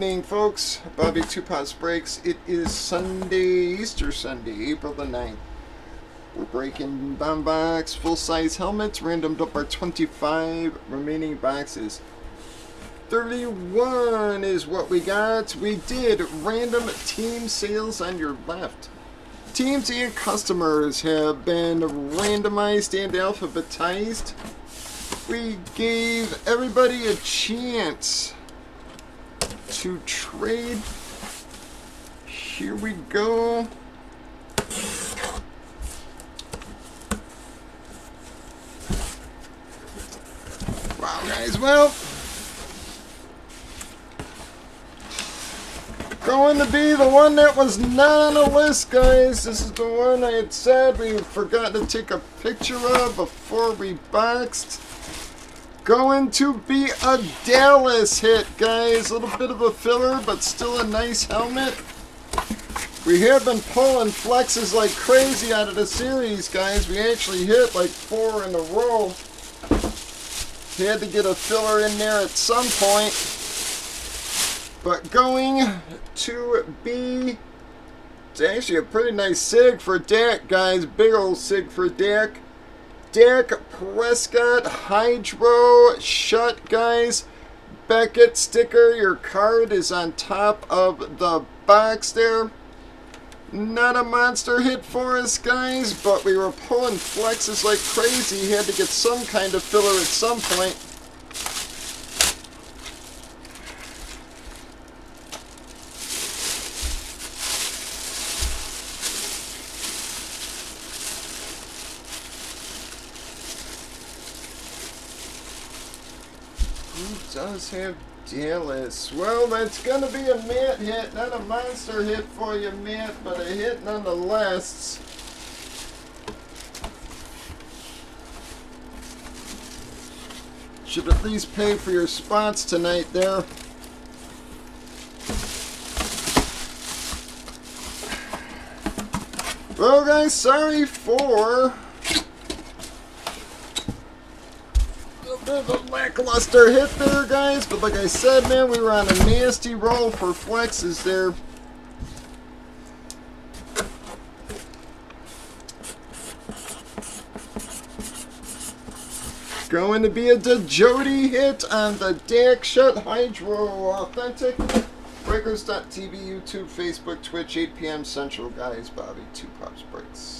Morning, folks. Bobby Two Pops Breaks. It is Sunday, Easter Sunday, April the 9th. We're breaking bomb box, full-size helmets, randomed up our 25 remaining boxes. 31 is what we got. We did random team sales on your left. Teams and customers have been randomized and alphabetized. We gave everybody a chance to trade. Here we go. Wow, guys, well, going to be the one that was not on the list, guys. This is the one I had said we forgot to take a picture of before we boxed. Going to be a Dallas hit, guys. A little bit of a filler, but still a nice helmet. We have been pulling flexes like crazy out of the series, guys. We actually hit like 4 in a row. Had to get a filler in there at some point. But going to be... It's actually a pretty nice SIG for Dak, guys. Big old SIG for Dak. Dak Prescott Hydro Shut, guys. Beckett sticker. Your card is on top of the box there. Not a monster hit for us, guys, but we were pulling flexes like crazy. Had to get some kind of filler at some point. Who does have Dallas? Well, that's going to be a Matt hit, not a monster hit for you, Matt, but a hit nonetheless. Should at least pay for your spots tonight there. Well, guys, sorry for a lackluster hit there, guys, but like I said, man, we were on a nasty roll for flexes there. Going to be a DeJody hit on the Dak Shut Hydro Authentic. Breakers.tv, YouTube, Facebook, Twitch, 8 p.m. Central, guys. Bobby Two Pops Breaks.